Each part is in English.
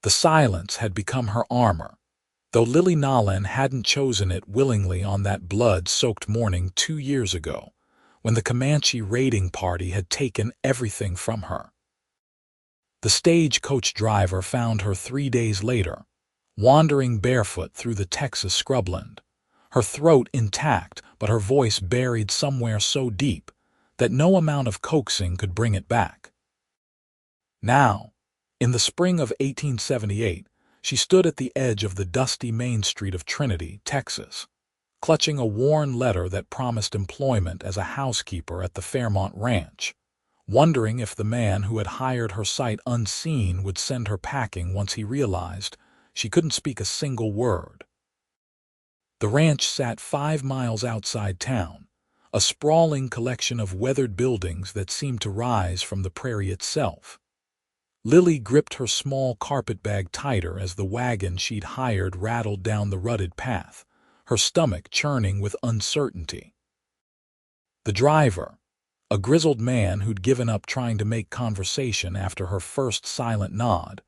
The silence had become her armor, though Nolan hadn't chosen it willingly on that blood-soaked morning 2 years ago, when the Comanche raiding party had taken everything from her. The stagecoach driver found her 3 days later, wandering barefoot through the Texas scrubland, her throat intact but her voice buried somewhere so deep that no amount of coaxing could bring it back. Now, in the spring of 1878, she stood at the edge of the dusty main street of Trinity, Texas, clutching a worn letter that promised employment as a housekeeper at the Fairmont Ranch, wondering if the man who had hired her sight unseen would send her packing once he realized she couldn't speak a single word. The ranch sat 5 miles outside town, a sprawling collection of weathered buildings that seemed to rise from the prairie itself. Lily gripped her small carpetbag tighter as the wagon she'd hired rattled down the rutted path, her stomach churning with uncertainty. The driver, a grizzled man who'd given up trying to make conversation after her first silent nod,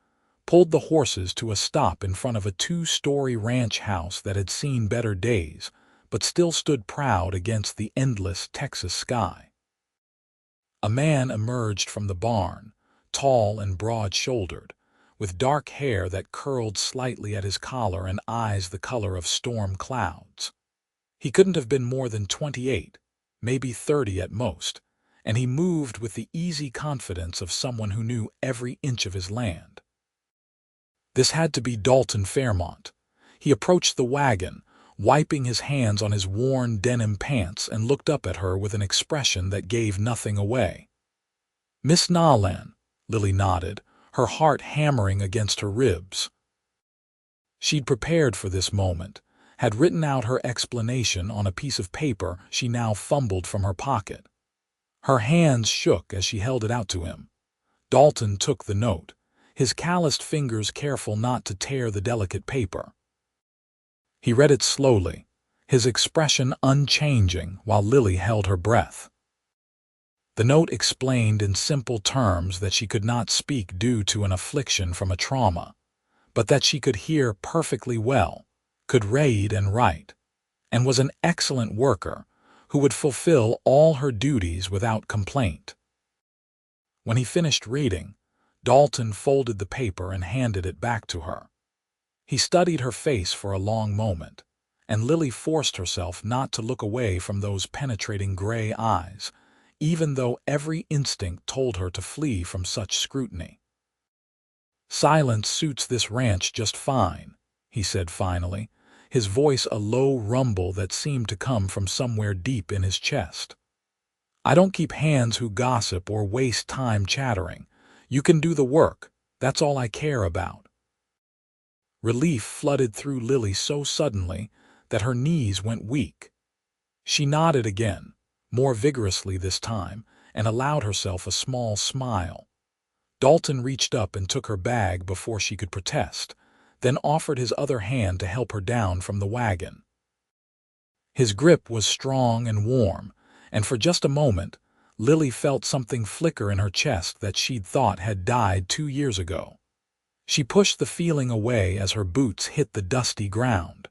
pulled the horses to a stop in front of a 2-story ranch house that had seen better days, but still stood proud against the endless Texas sky. A man emerged from the barn, tall and broad-shouldered, with dark hair that curled slightly at his collar and eyes the color of storm clouds. He couldn't have been more than 28, maybe 30 at most, and he moved with the easy confidence of someone who knew every inch of his land. This had to be Dalton Fairmont. He approached the wagon, wiping his hands on his worn denim pants, and looked up at her with an expression that gave nothing away. "Miss Nolan," Lily nodded, her heart hammering against her ribs. She'd prepared for this moment, had written out her explanation on a piece of paper she now fumbled from her pocket. Her hands shook as she held it out to him. Dalton took the note, his calloused fingers careful not to tear the delicate paper. He read it slowly, his expression unchanging while Lily held her breath. The note explained in simple terms that she could not speak due to an affliction from a trauma, but that she could hear perfectly well, could read and write, and was an excellent worker who would fulfill all her duties without complaint. When he finished reading, Dalton folded the paper and handed it back to her. He studied her face for a long moment, and Lily forced herself not to look away from those penetrating gray eyes, even though every instinct told her to flee from such scrutiny. "Silence suits this ranch just fine," he said finally, his voice a low rumble that seemed to come from somewhere deep in his chest. "I don't keep hands who gossip or waste time chattering. You can do the work, that's all I care about." Relief flooded through Lily so suddenly that her knees went weak. She nodded again, more vigorously this time, and allowed herself a small smile. Dalton reached up and took her bag before she could protest, then offered his other hand to help her down from the wagon. His grip was strong and warm, and for just a moment, Lily felt something flicker in her chest that she'd thought had died 2 years ago. She pushed the feeling away as her boots hit the dusty ground.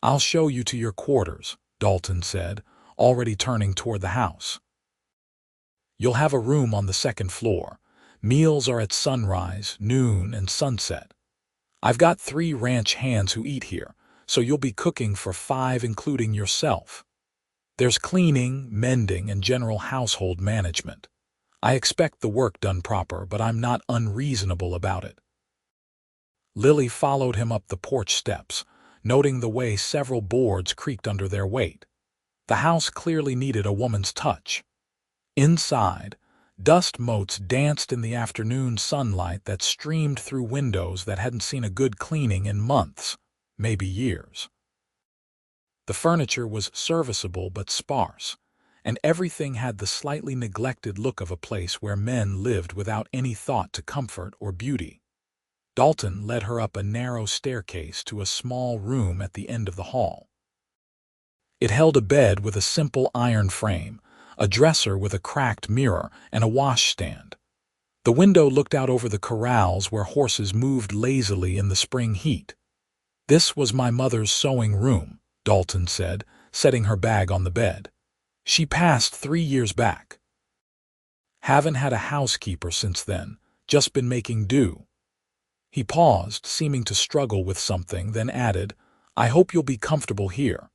"I'll show you to your quarters," Dalton said, already turning toward the house. "You'll have a room on the 2nd floor. Meals are at sunrise, noon, and sunset. I've got 3 ranch hands who eat here, so you'll be cooking for 5 including yourself. There's cleaning, mending, and general household management. I expect the work done proper, but I'm not unreasonable about it." Lily followed him up the porch steps, noting the way several boards creaked under their weight. The house clearly needed a woman's touch. Inside, dust motes danced in the afternoon sunlight that streamed through windows that hadn't seen a good cleaning in months, maybe years. The furniture was serviceable but sparse, and everything had the slightly neglected look of a place where men lived without any thought to comfort or beauty. Dalton led her up a narrow staircase to a small room at the end of the hall. It held a bed with a simple iron frame, a dresser with a cracked mirror, and a washstand. The window looked out over the corrals where horses moved lazily in the spring heat. "This was my mother's sewing room," Dalton said, setting her bag on the bed. "She passed 3 years back. Haven't had a housekeeper since then, just been making do." He paused, seeming to struggle with something, then added, "I hope you'll be comfortable here."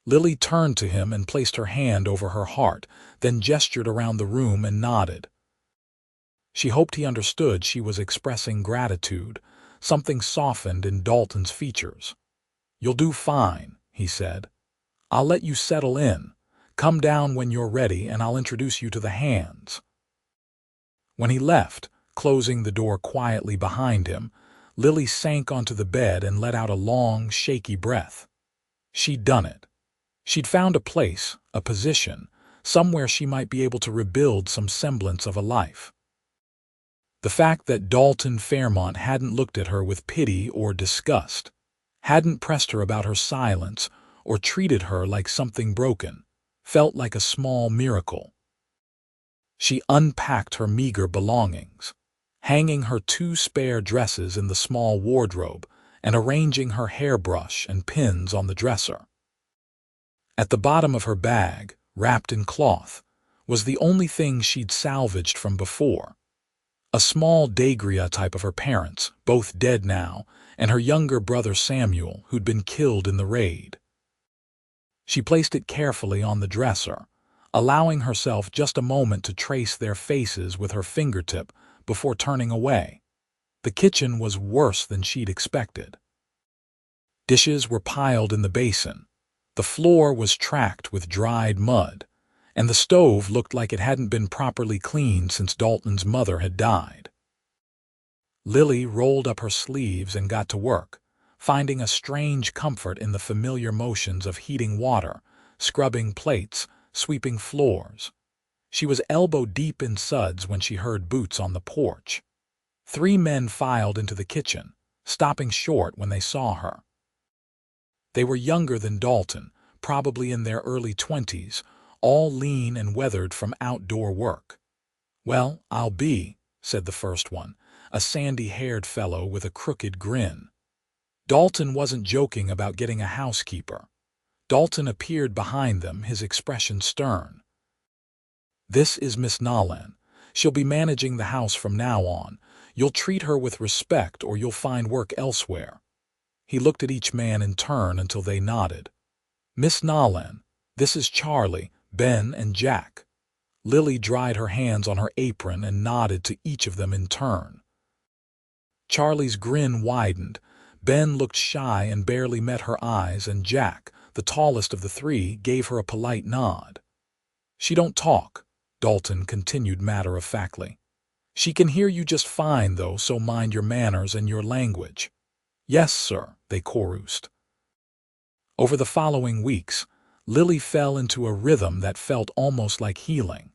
Lily turned to him and placed her hand over her heart, then gestured around the room and nodded. She hoped he understood she was expressing gratitude. Something softened in Dalton's features. "You'll do fine," he said. "I'll let you settle in. Come down when you're ready and I'll introduce you to the hands." When he left, closing the door quietly behind him, Lily sank onto the bed and let out a long, shaky breath. She'd done it. She'd found a place, a position, somewhere she might be able to rebuild some semblance of a life. The fact that Dalton Fairmont hadn't looked at her with pity or disgust, hadn't pressed her about her silence or treated her like something broken, felt like a small miracle. She unpacked her meager belongings, hanging her 2 spare dresses in the small wardrobe and arranging her hairbrush and pins on the dresser. At the bottom of her bag, wrapped in cloth, was the only thing she'd salvaged from before. A small daguerreotype type of her parents, both dead now, and her younger brother Samuel, who'd been killed in the raid. She placed it carefully on the dresser, allowing herself just a moment to trace their faces with her fingertip before turning away. The kitchen was worse than she'd expected. Dishes were piled in the basin, the floor was tracked with dried mud, and the stove looked like it hadn't been properly cleaned since Dalton's mother had died. Lily rolled up her sleeves and got to work, finding a strange comfort in the familiar motions of heating water, scrubbing plates, sweeping floors. She was elbow-deep in suds when she heard boots on the porch. 3 men filed into the kitchen, stopping short when they saw her. They were younger than Dalton, probably in their early 20s, all lean and weathered from outdoor work. "Well, I'll be," said the first one, a sandy-haired fellow with a crooked grin. Dalton wasn't joking about getting a housekeeper. Dalton appeared behind them, his expression stern. "This is Miss Nolan. She'll be managing the house from now on. You'll treat her with respect or you'll find work elsewhere." He looked at each man in turn until they nodded. "Miss Nolan, this is Charlie, Ben, and Jack." Lily dried her hands on her apron and nodded to each of them in turn. Charlie's grin widened. Ben looked shy and barely met her eyes, and Jack, the tallest of the 3, gave her a polite nod. "She don't talk," Dalton continued matter-of-factly. "She can hear you just fine, though, so mind your manners and your language." "Yes, sir," they chorused. Over the following weeks, Lily fell into a rhythm that felt almost like healing.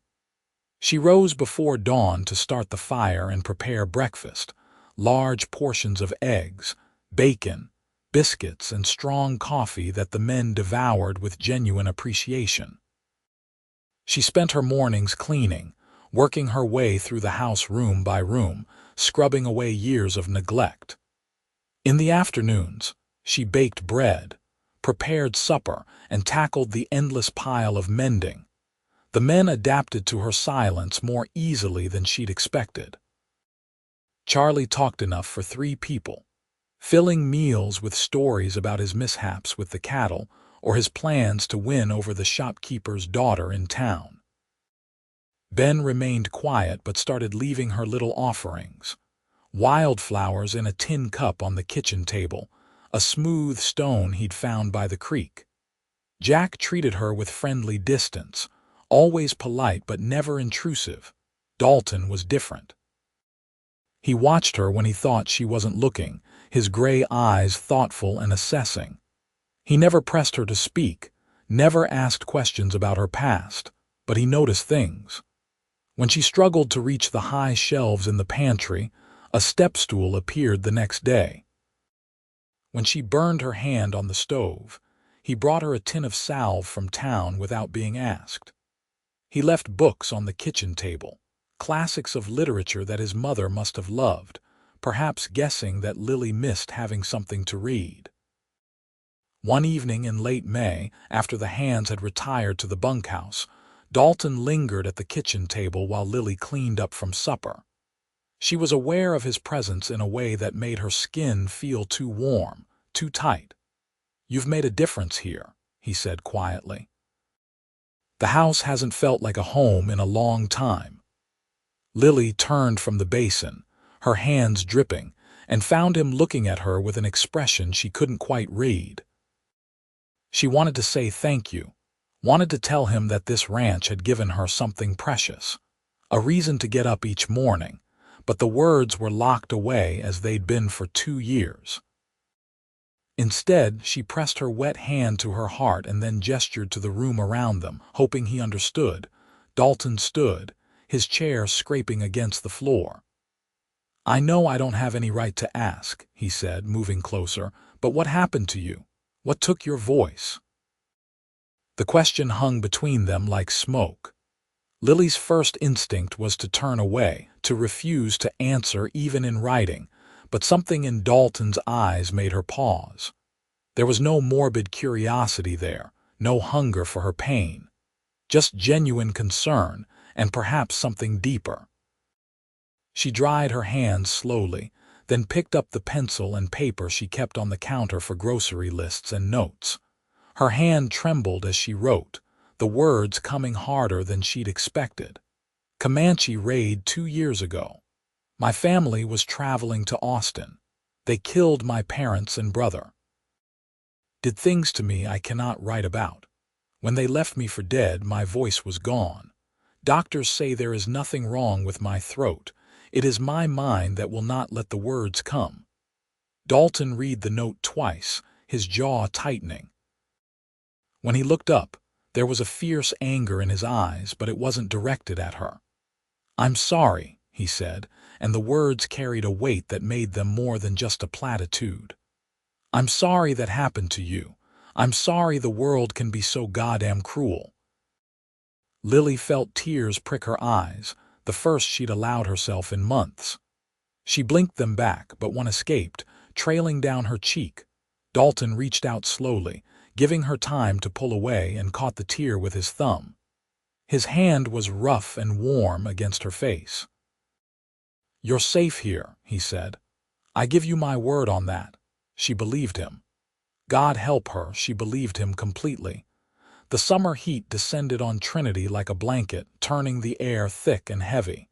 She rose before dawn to start the fire and prepare breakfast, large portions of eggs, bacon, biscuits, and strong coffee that the men devoured with genuine appreciation. She spent her mornings cleaning, working her way through the house room by room, scrubbing away years of neglect. In the afternoons, she baked bread, prepared supper, and tackled the endless pile of mending. The men adapted to her silence more easily than she'd expected. Charlie talked enough for 3 people, filling meals with stories about his mishaps with the cattle or his plans to win over the shopkeeper's daughter in town. Ben remained quiet but started leaving her little offerings: wildflowers in a tin cup on the kitchen table, a smooth stone he'd found by the creek. Jack treated her with friendly distance, always polite but never intrusive. Dalton was different. He watched her when he thought she wasn't looking, his gray eyes thoughtful and assessing. He never pressed her to speak, never asked questions about her past, but he noticed things. When she struggled to reach the high shelves in the pantry, a step stool appeared the next day. When she burned her hand on the stove, he brought her a tin of salve from town without being asked. He left books on the kitchen table, classics of literature that his mother must have loved, perhaps guessing that Lily missed having something to read. One evening in late May, after the hands had retired to the bunkhouse, Dalton lingered at the kitchen table while Lily cleaned up from supper. She was aware of his presence in a way that made her skin feel too warm, too tight. "You've made a difference here," he said quietly. "The house hasn't felt like a home in a long time." Lily turned from the basin, her hands dripping, and found him looking at her with an expression she couldn't quite read. She wanted to say thank you, wanted to tell him that this ranch had given her something precious, a reason to get up each morning, but the words were locked away as they'd been for 2 years. Instead, she pressed her wet hand to her heart and then gestured to the room around them, hoping he understood. Dalton stood, his chair scraping against the floor. "I know I don't have any right to ask," he said, moving closer, "but what happened to you? What took your voice?" The question hung between them like smoke. Lily's first instinct was to turn away, to refuse to answer even in writing, but something in Dalton's eyes made her pause. There was no morbid curiosity there, no hunger for her pain, just genuine concern and perhaps something deeper. She dried her hands slowly, then picked up the pencil and paper she kept on the counter for grocery lists and notes. Her hand trembled as she wrote, the words coming harder than she'd expected. "Comanche raid 2 years ago. My family was traveling to Austin. They killed my parents and brother. Did things to me I cannot write about. When they left me for dead, my voice was gone. Doctors say there is nothing wrong with my throat. It is my mind that will not let the words come." Dalton read the note twice, his jaw tightening. When he looked up, there was a fierce anger in his eyes, but it wasn't directed at her. "I'm sorry," he said, and the words carried a weight that made them more than just a platitude. "I'm sorry that happened to you. I'm sorry the world can be so goddamn cruel." Lily felt tears prick her eyes, the first she'd allowed herself in months. She blinked them back, but one escaped, trailing down her cheek. Dalton reached out slowly, giving her time to pull away, and caught the tear with his thumb. His hand was rough and warm against her face. "You're safe here," he said. "I give you my word on that." She believed him. God help her, she believed him completely. The summer heat descended on Trinity like a blanket, turning the air thick and heavy.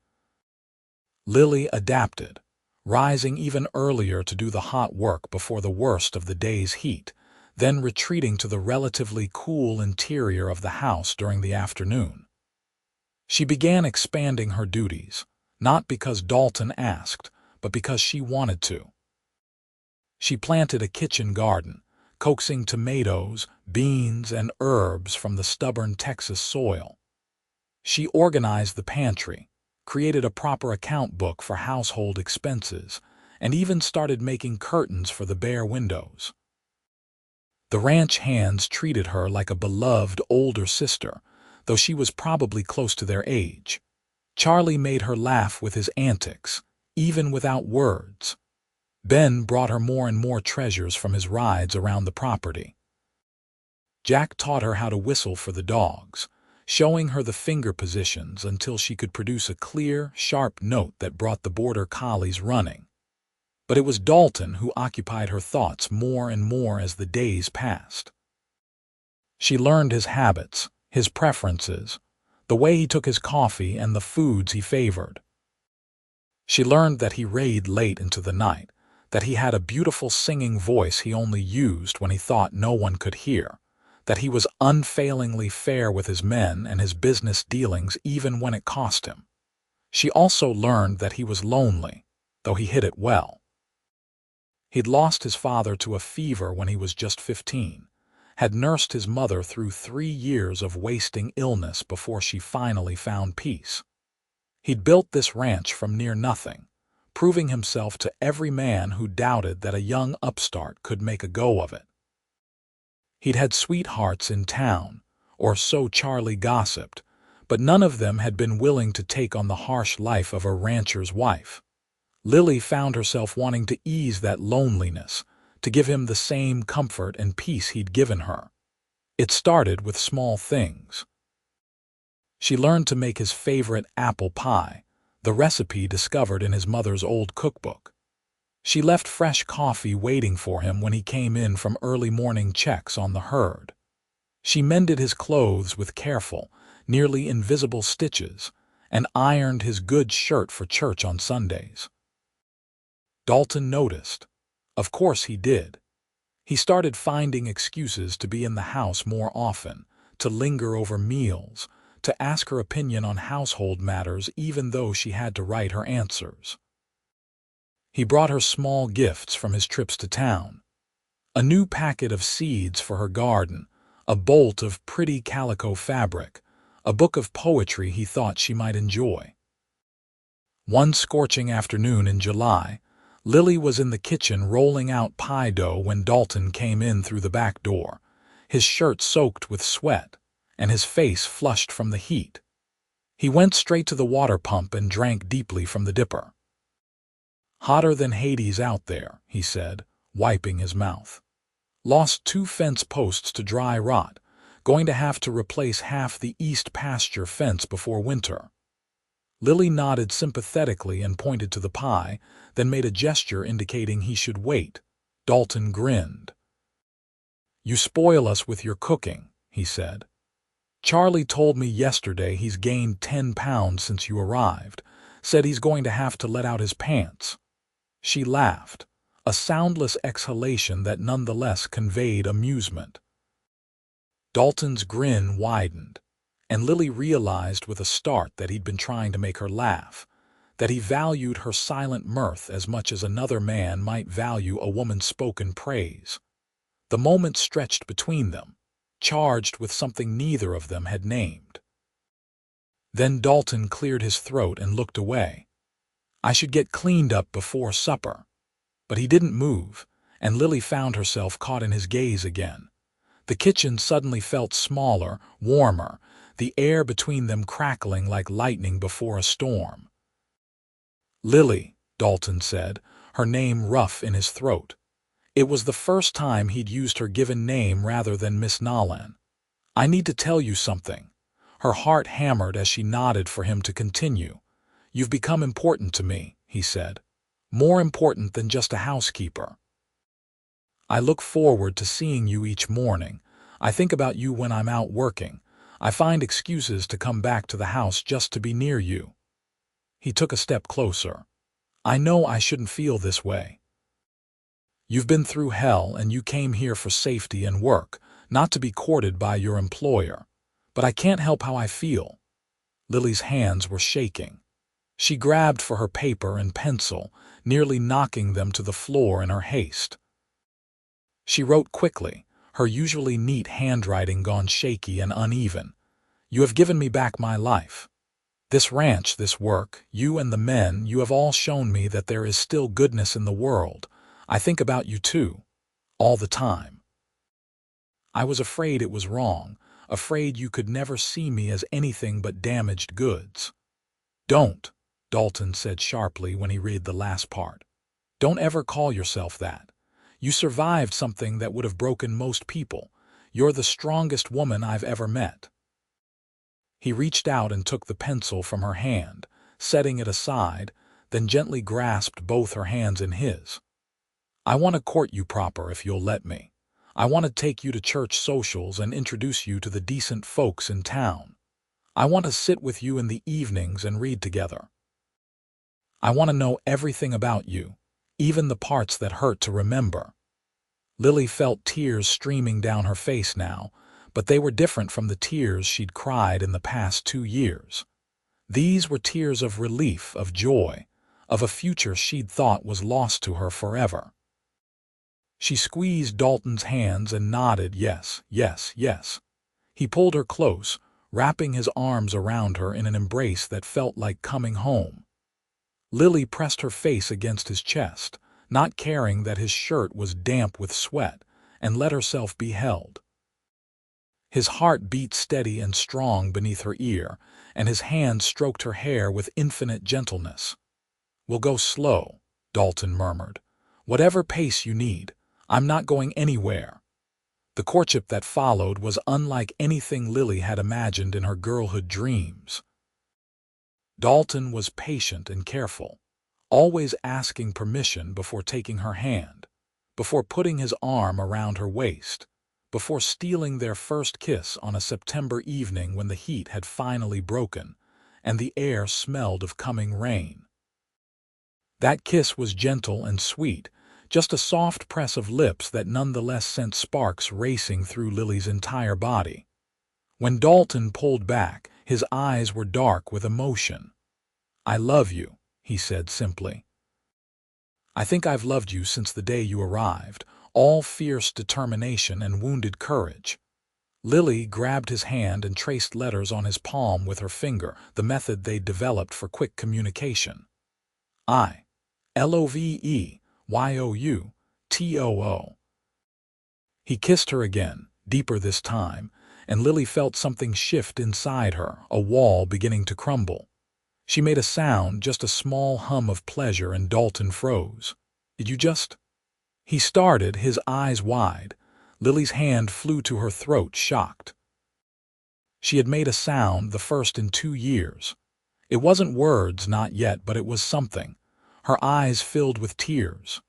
Lily adapted, rising even earlier to do the hot work before the worst of the day's heat, then retreating to the relatively cool interior of the house during the afternoon. She began expanding her duties, not because Dalton asked, but because she wanted to. She planted a kitchen garden, coaxing tomatoes, beans, and herbs from the stubborn Texas soil. She organized the pantry, created a proper account book for household expenses, and even started making curtains for the bare windows. The ranch hands treated her like a beloved older sister, though she was probably close to their age. Charlie made her laugh with his antics, even without words. Ben brought her more and more treasures from his rides around the property. Jack taught her how to whistle for the dogs, showing her the finger positions until she could produce a clear, sharp note that brought the border collies running. But it was Dalton who occupied her thoughts more and more as the days passed. She learned his habits, his preferences, the way he took his coffee and the foods he favored. She learned that he read late into the night, that he had a beautiful singing voice he only used when he thought no one could hear, that he was unfailingly fair with his men and his business dealings even when it cost him. She also learned that he was lonely, though he hid it well. He'd lost his father to a fever when he was just 15, had nursed his mother through 3 years of wasting illness before she finally found peace. He'd built this ranch from near nothing, proving himself to every man who doubted that a young upstart could make a go of it. He'd had sweethearts in town, or so Charlie gossiped, but none of them had been willing to take on the harsh life of a rancher's wife. Lily found herself wanting to ease that loneliness, to give him the same comfort and peace he'd given her. It started with small things. She learned to make his favorite apple pie, the recipe discovered in his mother's old cookbook. She left fresh coffee waiting for him when he came in from early morning checks on the herd. She mended his clothes with careful, nearly invisible stitches, and ironed his good shirt for church on Sundays. Dalton noticed. Of course he did. He started finding excuses to be in the house more often, to linger over meals, to ask her opinion on household matters even though she had to write her answers. He brought her small gifts from his trips to town. A new packet of seeds for her garden, a bolt of pretty calico fabric, a book of poetry he thought she might enjoy. One scorching afternoon in July, Lily was in the kitchen rolling out pie dough when Dalton came in through the back door, his shirt soaked with sweat, and his face flushed from the heat. He went straight to the water pump and drank deeply from the dipper. "Hotter than Hades out there," he said, wiping his mouth. "Lost 2 fence posts to dry rot, going to have to replace half the east pasture fence before winter." Lily nodded sympathetically and pointed to the pie, then made a gesture indicating he should wait. Dalton grinned. "You spoil us with your cooking," he said. "Charlie told me yesterday he's gained 10 pounds since you arrived, said he's going to have to let out his pants." She laughed, a soundless exhalation that nonetheless conveyed amusement. Dalton's grin widened, and Lily realized with a start that he'd been trying to make her laugh, that he valued her silent mirth as much as another man might value a woman's spoken praise. The moment stretched between them, charged with something neither of them had named. Then Dalton cleared his throat and looked away. "I should get cleaned up before supper." But he didn't move, and Lily found herself caught in his gaze again. The kitchen suddenly felt smaller, warmer, the air between them crackling like lightning before a storm. "Lily," Dalton said, her name rough in his throat. It was the first time he'd used her given name rather than Miss Nolan. "I need to tell you something." Her heart hammered as she nodded for him to continue. "You've become important to me," he said. "More important than just a housekeeper. I look forward to seeing you each morning. I think about you when I'm out working. I find excuses to come back to the house just to be near you." He took a step closer. "I know I shouldn't feel this way. You've been through hell and you came here for safety and work, not to be courted by your employer. But I can't help how I feel." Lily's hands were shaking. She grabbed for her paper and pencil, nearly knocking them to the floor in her haste. She wrote quickly, her usually neat handwriting gone shaky and uneven. "You have given me back my life. This ranch, this work, you and the men, you have all shown me that there is still goodness in the world. I think about you too. All the time. I was afraid it was wrong, afraid you could never see me as anything but damaged goods." "Don't," Dalton said sharply when he read the last part. "Don't ever call yourself that. You survived something that would have broken most people. You're the strongest woman I've ever met." He reached out and took the pencil from her hand, setting it aside, then gently grasped both her hands in his. "I want to court you proper if you'll let me. I want to take you to church socials and introduce you to the decent folks in town. I want to sit with you in the evenings and read together. I want to know everything about you, even the parts that hurt to remember." Lily felt tears streaming down her face now, but they were different from the tears she'd cried in the past 2 years. These were tears of relief, of joy, of a future she'd thought was lost to her forever. She squeezed Dalton's hands and nodded yes, yes, yes. He pulled her close, wrapping his arms around her in an embrace that felt like coming home. Lily pressed her face against his chest, not caring that his shirt was damp with sweat, and let herself be held. His heart beat steady and strong beneath her ear, and his hand stroked her hair with infinite gentleness. "We'll go slow," Dalton murmured. "Whatever pace you need. I'm not going anywhere." The courtship that followed was unlike anything Lily had imagined in her girlhood dreams. Dalton was patient and careful, always asking permission before taking her hand, before putting his arm around her waist, before stealing their first kiss on a September evening when the heat had finally broken and the air smelled of coming rain. That kiss was gentle and sweet, just a soft press of lips that nonetheless sent sparks racing through Lily's entire body. When Dalton pulled back, his eyes were dark with emotion. "I love you," he said simply. "I think I've loved you since the day you arrived, all fierce determination and wounded courage." Lily grabbed his hand and traced letters on his palm with her finger, the method they'd developed for quick communication. "I-love-you-TOO." He kissed her again, deeper this time, and Lily felt something shift inside her, a wall beginning to crumble. She made a sound, just a small hum of pleasure, and Dalton froze. "Did you just—" He started, his eyes wide. Lily's hand flew to her throat, shocked. She had made a sound, the first in 2 years. It wasn't words, not yet, but it was something. Her eyes filled with tears.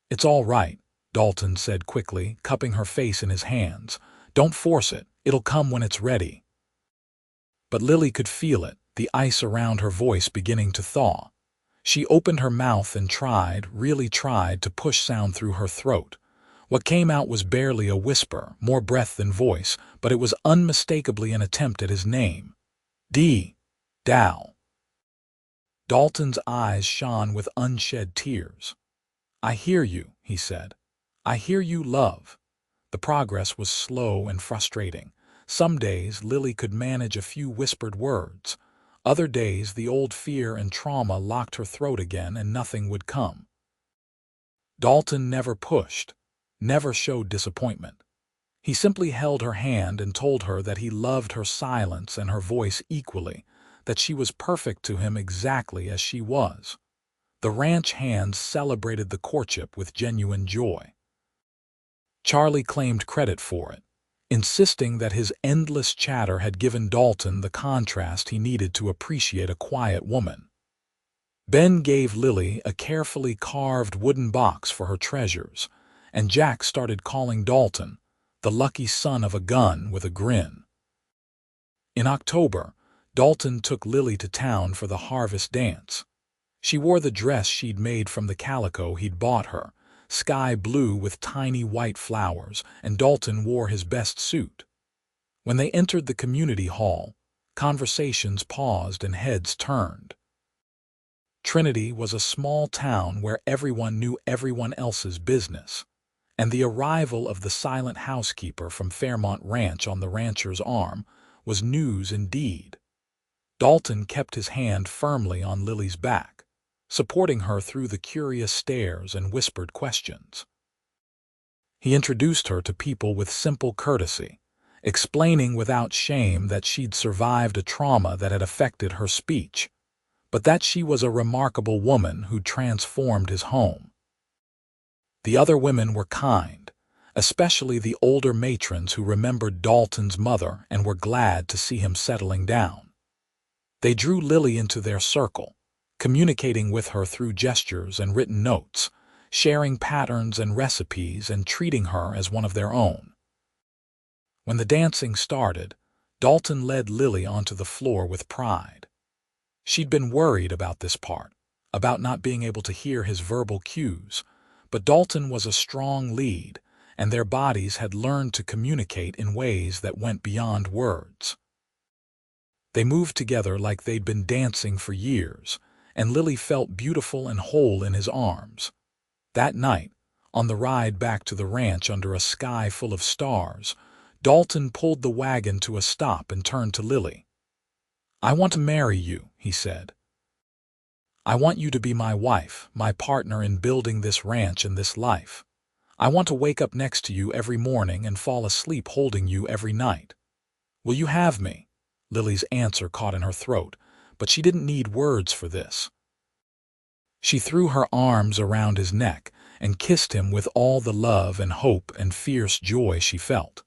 "It's all right," Dalton said quickly, cupping her face in his hands. "Don't force it. It'll come when it's ready." But Lily could feel it, the ice around her voice beginning to thaw. She opened her mouth and tried, really tried, to push sound through her throat. What came out was barely a whisper, more breath than voice, but it was unmistakably an attempt at his name. Dal. Dalton's eyes shone with unshed tears. "I hear you," he said. "I hear you, love." The progress was slow and frustrating. Some days Lily could manage a few whispered words. Other days the old fear and trauma locked her throat again and nothing would come. Dalton never pushed, never showed disappointment. He simply held her hand and told her that he loved her silence and her voice equally, that she was perfect to him exactly as she was. The ranch hands celebrated the courtship with genuine joy. Charlie claimed credit for it, insisting that his endless chatter had given Dalton the contrast he needed to appreciate a quiet woman. Ben gave Lily a carefully carved wooden box for her treasures, and Jack started calling Dalton the lucky son of a gun with a grin. In October, Dalton took Lily to town for the harvest dance. She wore the dress she'd made from the calico he'd bought her, sky blue with tiny white flowers, and Dalton wore his best suit. When they entered the community hall, conversations paused and heads turned. Trinity was a small town where everyone knew everyone else's business, and the arrival of the silent housekeeper from Fairmont Ranch on the rancher's arm was news indeed. Dalton kept his hand firmly on Lily's back, supporting her through the curious stares and whispered questions. He introduced her to people with simple courtesy, explaining without shame that she'd survived a trauma that had affected her speech, but that she was a remarkable woman who'd transformed his home. The other women were kind, especially the older matrons who remembered Dalton's mother and were glad to see him settling down. They drew Lily into their circle, communicating with her through gestures and written notes, sharing patterns and recipes and treating her as one of their own. When the dancing started, Dalton led Lily onto the floor with pride. She'd been worried about this part, about not being able to hear his verbal cues, but Dalton was a strong lead, and their bodies had learned to communicate in ways that went beyond words. They moved together like they'd been dancing for years, and Lily felt beautiful and whole in his arms. That night, on the ride back to the ranch under a sky full of stars, Dalton pulled the wagon to a stop and turned to Lily. "I want to marry you," he said. "I want you to be my wife, my partner in building this ranch and this life. I want to wake up next to you every morning and fall asleep holding you every night. Will you have me? Lily's answer caught in her throat, but she didn't need words for this. She threw her arms around his neck and kissed him with all the love and hope and fierce joy she felt.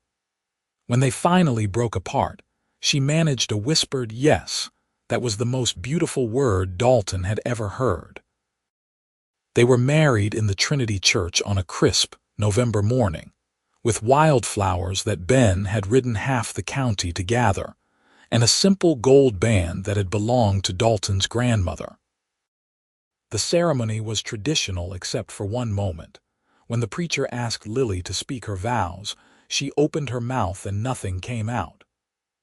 When they finally broke apart, she managed a whispered yes that was the most beautiful word Dalton had ever heard. They were married in the Trinity Church on a crisp November morning, with wildflowers that Ben had ridden half the county to gather, and a simple gold band that had belonged to Dalton's grandmother. The ceremony was traditional except for one moment. When the preacher asked Lily to speak her vows, she opened her mouth and nothing came out.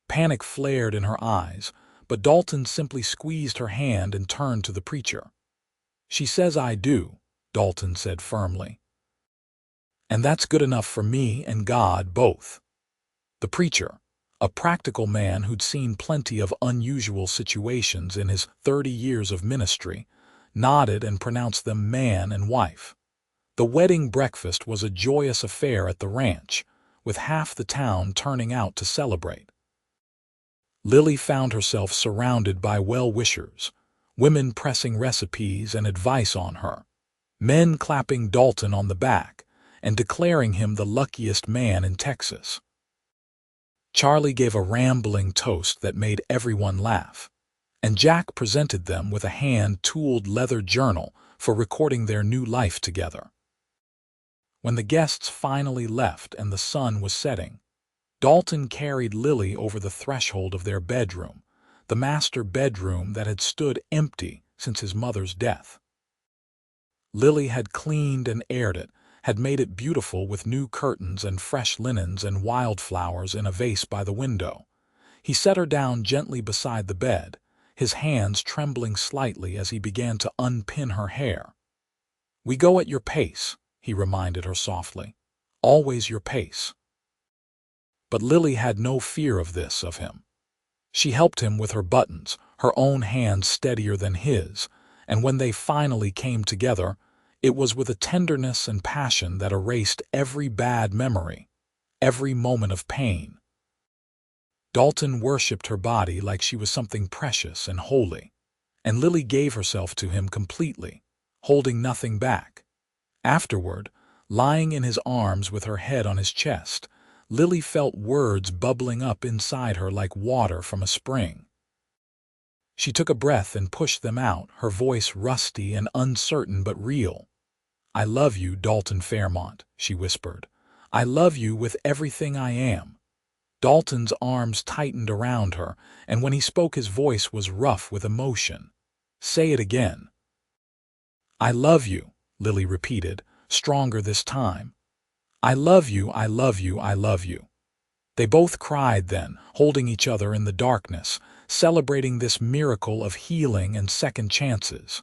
Panic flared in her eyes, but Dalton simply squeezed her hand and turned to the preacher. "She says I do," Dalton said firmly. "And that's good enough for me and God both." The preacher, a practical man who'd seen plenty of unusual situations in his 30 years of ministry, nodded and pronounced them man and wife. The wedding breakfast was a joyous affair at the ranch, with half the town turning out to celebrate. Lily found herself surrounded by well-wishers, women pressing recipes and advice on her, men clapping Dalton on the back and declaring him the luckiest man in Texas. Charlie gave a rambling toast that made everyone laugh, and Jack presented them with a hand-tooled leather journal for recording their new life together. When the guests finally left and the sun was setting, Dalton carried Lily over the threshold of their bedroom, the master bedroom that had stood empty since his mother's death. Lily had cleaned and aired it, had made it beautiful with new curtains and fresh linens and wildflowers in a vase by the window. He set her down gently beside the bed, his hands trembling slightly as he began to unpin her hair. "We go at your pace," he reminded her softly. "Always your pace." But Lily had no fear of this of him. She helped him with her buttons, her own hands steadier than his, and when they finally came together, it was with a tenderness and passion that erased every bad memory, every moment of pain. Dalton worshipped her body like she was something precious and holy, and Lily gave herself to him completely, holding nothing back. Afterward, lying in his arms with her head on his chest, Lily felt words bubbling up inside her like water from a spring. She took a breath and pushed them out, her voice rusty and uncertain but real. "I love you, Dalton Fairmont," she whispered. "I love you with everything I am." Dalton's arms tightened around her, and when he spoke his voice was rough with emotion. "Say it again." "I love you," Lily repeated, stronger this time. "I love you, I love you, I love you." They both cried then, holding each other in the darkness, celebrating this miracle of healing and second chances.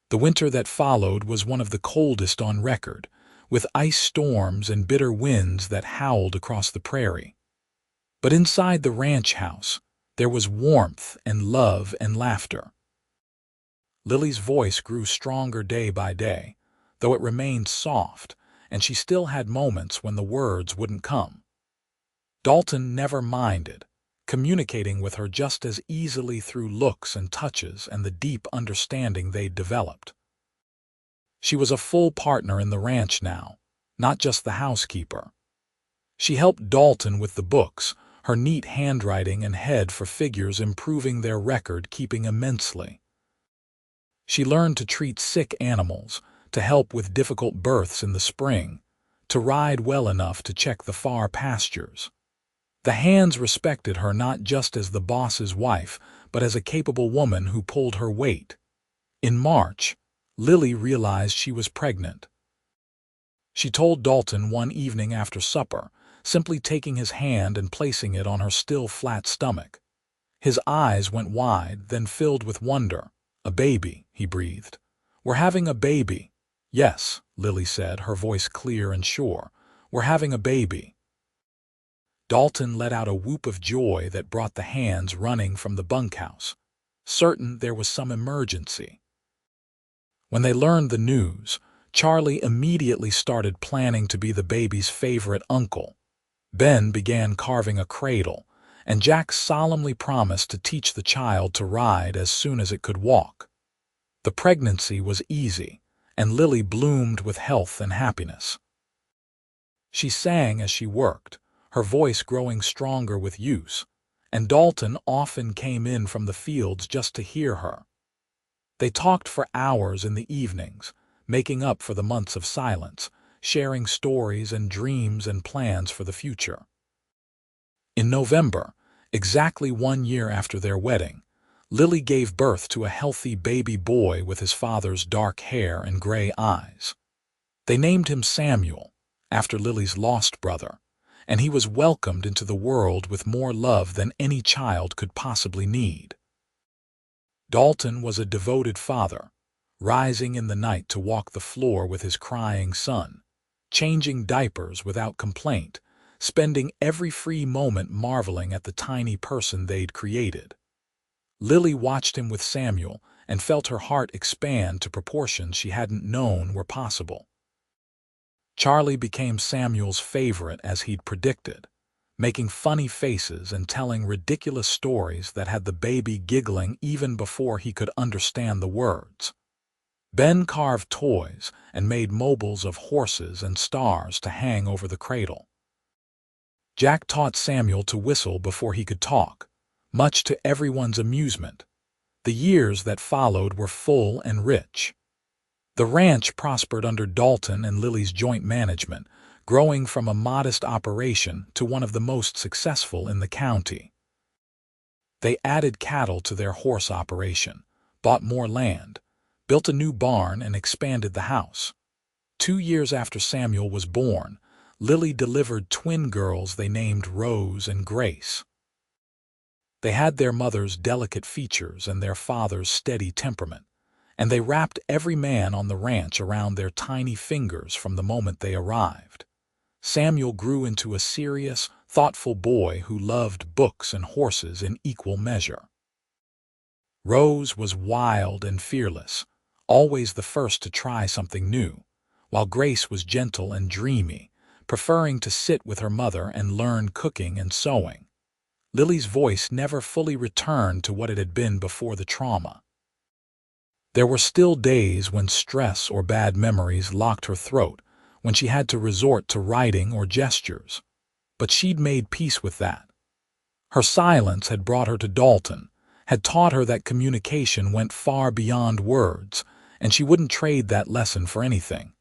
The winter that followed was one of the coldest on record, with ice storms and bitter winds that howled across the prairie. But inside the ranch house, there was warmth and love and laughter. Lily's voice grew stronger day by day, though it remained soft, and she still had moments when the words wouldn't come. Dalton never minded, communicating with her just as easily through looks and touches and the deep understanding they'd developed. She was a full partner in the ranch now, not just the housekeeper. She helped Dalton with the books, her neat handwriting and head for figures improving their record-keeping immensely. She learned to treat sick animals, to help with difficult births in the spring, to ride well enough to check the far pastures. The hands respected her not just as the boss's wife, but as a capable woman who pulled her weight. In March, Lily realized she was pregnant. She told Dalton one evening after supper, simply taking his hand and placing it on her still flat stomach. His eyes went wide, then filled with wonder. "A baby," he breathed. "We're having a baby." "Yes," Lily said, her voice clear and sure. "We're having a baby." Dalton let out a whoop of joy that brought the hands running from the bunkhouse, certain there was some emergency. When they learned the news, Charlie immediately started planning to be the baby's favorite uncle. Ben began carving a cradle, and Jack solemnly promised to teach the child to ride as soon as it could walk. The pregnancy was easy, and Lily bloomed with health and happiness. She sang as she worked, her voice growing stronger with use, and Dalton often came in from the fields just to hear her. They talked for hours in the evenings, making up for the months of silence, sharing stories and dreams and plans for the future. In November, exactly 1 year after their wedding, Lily gave birth to a healthy baby boy with his father's dark hair and gray eyes. They named him Samuel, after Lily's lost brother, and he was welcomed into the world with more love than any child could possibly need. Dalton was a devoted father, rising in the night to walk the floor with his crying son, changing diapers without complaint, spending every free moment marveling at the tiny person they'd created. Lily watched him with Samuel and felt her heart expand to proportions she hadn't known were possible. Charlie became Samuel's favorite as he'd predicted, making funny faces and telling ridiculous stories that had the baby giggling even before he could understand the words. Ben carved toys and made mobiles of horses and stars to hang over the cradle. Jack taught Samuel to whistle before he could talk, much to everyone's amusement. The years that followed were full and rich. The ranch prospered under Dalton and Lily's joint management, growing from a modest operation to one of the most successful in the county. They added cattle to their horse operation, bought more land, built a new barn, and expanded the house. 2 years after Samuel was born, Lily delivered twin girls they named Rose and Grace. They had their mother's delicate features and their father's steady temperament, and they wrapped every man on the ranch around their tiny fingers from the moment they arrived. Samuel grew into a serious, thoughtful boy who loved books and horses in equal measure. Rose was wild and fearless, always the first to try something new, while Grace was gentle and dreamy, preferring to sit with her mother and learn cooking and sewing. Lily's voice never fully returned to what it had been before the trauma. There were still days when stress or bad memories locked her throat, when she had to resort to writing or gestures. But she'd made peace with that. Her silence had brought her to Dalton, had taught her that communication went far beyond words, and she wouldn't trade that lesson for anything.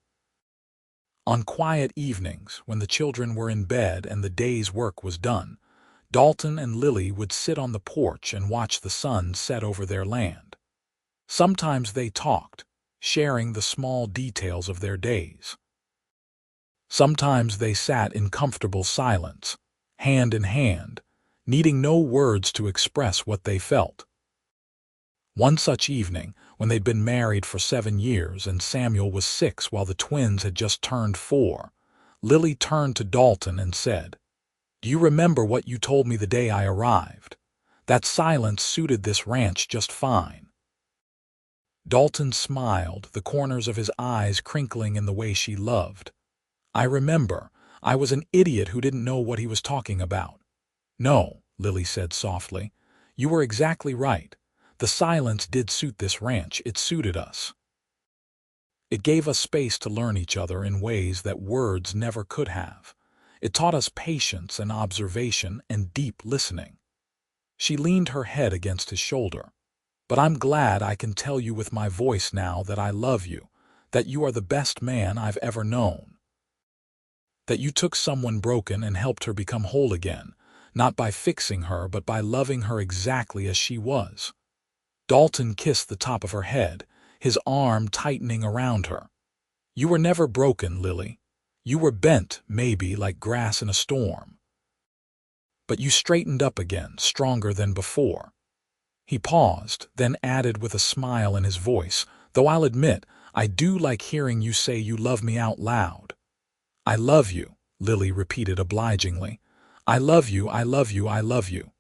On quiet evenings, when the children were in bed and the day's work was done, Dalton and Lily would sit on the porch and watch the sun set over their land. Sometimes they talked, sharing the small details of their days. Sometimes they sat in comfortable silence, hand in hand, needing no words to express what they felt. One such evening, when they'd been married for 7 years and Samuel was 6 while the twins had just turned 4, Lily turned to Dalton and said, "Do you remember what you told me the day I arrived? That silence suited this ranch just fine." Dalton smiled, the corners of his eyes crinkling in the way she loved. "I remember. I was an idiot who didn't know what he was talking about." "No," Lily said softly. "You were exactly right. The silence did suit this ranch. It suited us. It gave us space to learn each other in ways that words never could have. It taught us patience and observation and deep listening." She leaned her head against his shoulder. "But I'm glad I can tell you with my voice now that I love you, that you are the best man I've ever known. That you took someone broken and helped her become whole again, not by fixing her but by loving her exactly as she was." Dalton kissed the top of her head, his arm tightening around her. "You were never broken, Lily. You were bent, maybe, like grass in a storm. But you straightened up again, stronger than before." He paused, then added with a smile in his voice, "Though I'll admit, I do like hearing you say you love me out loud." "I love you," Lily repeated obligingly. "I love you, I love you, I love you."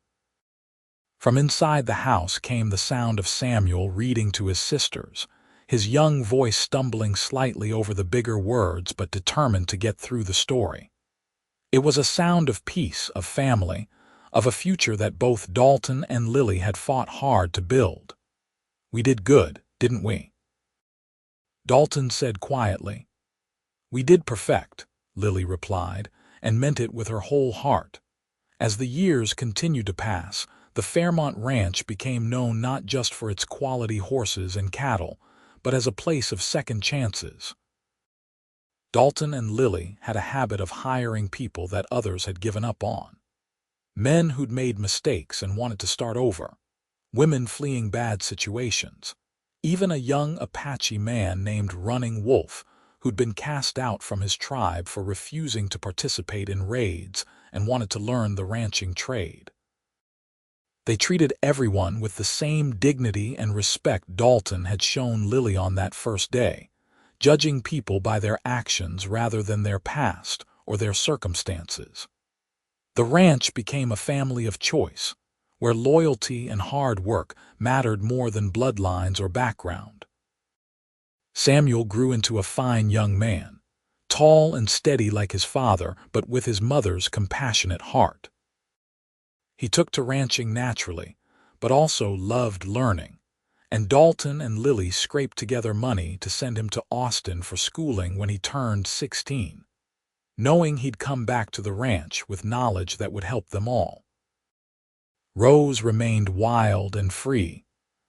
From inside the house came the sound of Samuel reading to his sisters, his young voice stumbling slightly over the bigger words but determined to get through the story. It was a sound of peace, of family, of a future that both Dalton and Lily had fought hard to build. "We did good, didn't we?" Dalton said quietly. "We did perfect," Lily replied, and meant it with her whole heart. As the years continued to pass, the Fairmont Ranch became known not just for its quality horses and cattle, but as a place of second chances. Dalton and Lily had a habit of hiring people that others had given up on. Men who'd made mistakes and wanted to start over. Women fleeing bad situations. Even a young Apache man named Running Wolf, who'd been cast out from his tribe for refusing to participate in raids and wanted to learn the ranching trade. They treated everyone with the same dignity and respect Dalton had shown Lily on that first day, judging people by their actions rather than their past or their circumstances. The ranch became a family of choice, where loyalty and hard work mattered more than bloodlines or background. Samuel grew into a fine young man, tall and steady like his father, but with his mother's compassionate heart. He took to ranching naturally, but also loved learning, and Dalton and Lily scraped together money to send him to Austin for schooling when he turned 16, knowing he'd come back to the ranch with knowledge that would help them all. Rose remained wild and free,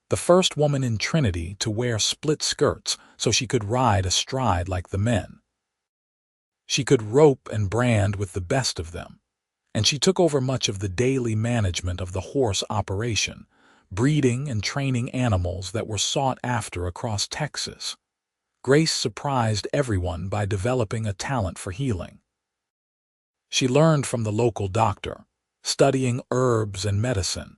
the first woman in Trinity to wear split skirts so she could ride astride like the men. She could rope and brand with the best of them, and she took over much of the daily management of the horse operation, breeding and training animals that were sought after across Texas. Grace surprised everyone by developing a talent for healing. She learned from the local doctor, studying herbs and medicine,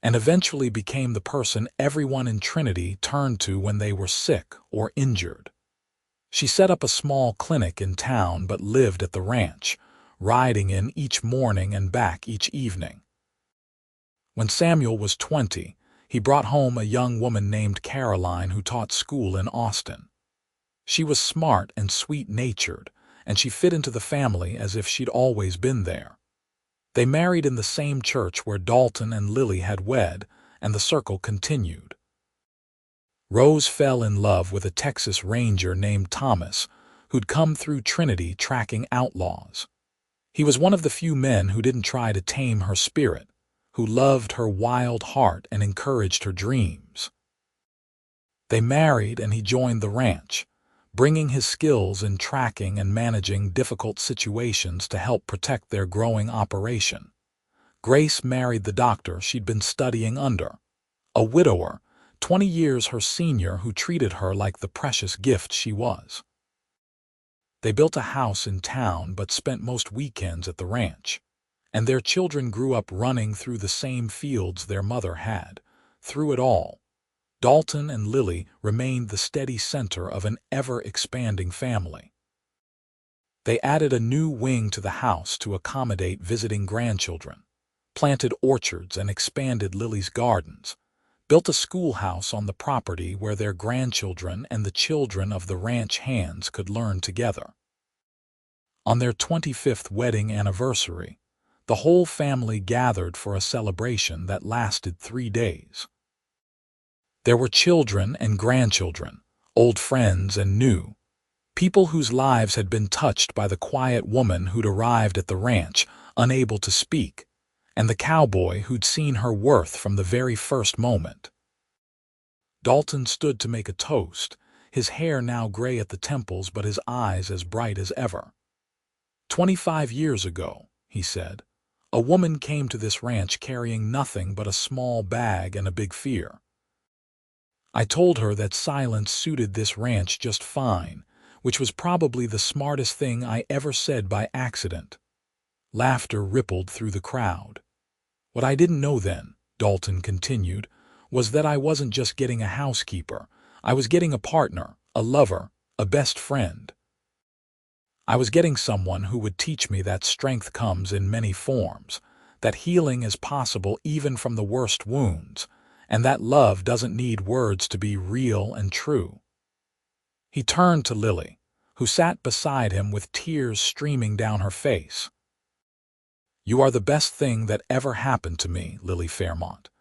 and eventually became the person everyone in Trinity turned to when they were sick or injured. She set up a small clinic in town but lived at the ranch, riding in each morning and back each evening. When Samuel was 20, he brought home a young woman named Caroline who taught school in Austin. She was smart and sweet-natured, and she fit into the family as if she'd always been there. They married in the same church where Dalton and Lily had wed, and the circle continued. Rose fell in love with a Texas Ranger named Thomas, who'd come through Trinity tracking outlaws. He was one of the few men who didn't try to tame her spirit, who loved her wild heart and encouraged her dreams. They married and he joined the ranch, bringing his skills in tracking and managing difficult situations to help protect their growing operation. Grace married the doctor she'd been studying under, a widower, 20 years her senior, who treated her like the precious gift she was. They built a house in town but spent most weekends at the ranch, and their children grew up running through the same fields their mother had. Through it all, Dalton and Lily remained the steady center of an ever-expanding family. They added a new wing to the house to accommodate visiting grandchildren, planted orchards and expanded Lily's gardens, built a schoolhouse on the property where their grandchildren and the children of the ranch hands could learn together. On their 25th wedding anniversary, the whole family gathered for a celebration that lasted 3 days. There were children and grandchildren, old friends and new, people whose lives had been touched by the quiet woman who'd arrived at the ranch, unable to speak, and the cowboy who'd seen her worth from the very first moment. Dalton stood to make a toast, his hair now gray at the temples but his eyes as bright as ever. 25 years ago, he said, a woman came to this ranch carrying nothing but a small bag and a big fear. I told her that silence suited this ranch just fine, which was probably the smartest thing I ever said by accident. Laughter rippled through the crowd. What I didn't know then, Dalton continued, was that I wasn't just getting a housekeeper. I was getting a partner, a lover, a best friend. I was getting someone who would teach me that strength comes in many forms, that healing is possible even from the worst wounds, and that love doesn't need words to be real and true. He turned to Lily, who sat beside him with tears streaming down her face. You are the best thing that ever happened to me, Lily Fairmont.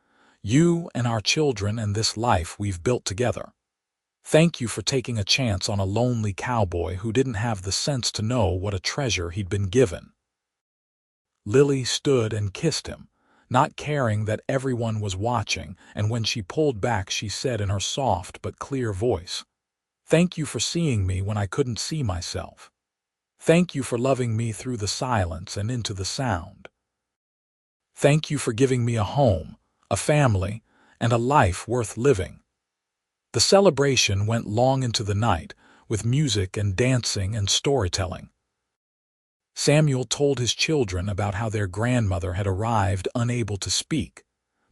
You and our children and this life we've built together. Thank you for taking a chance on a lonely cowboy who didn't have the sense to know what a treasure he'd been given." Lily stood and kissed him, not caring that everyone was watching, and when she pulled back she said in her soft but clear voice, "Thank you for seeing me when I couldn't see myself. Thank you for loving me through the silence and into the sound. Thank you for giving me a home, a family, and a life worth living." The celebration went long into the night, with music and dancing and storytelling. Samuel told his children about how their grandmother had arrived unable to speak,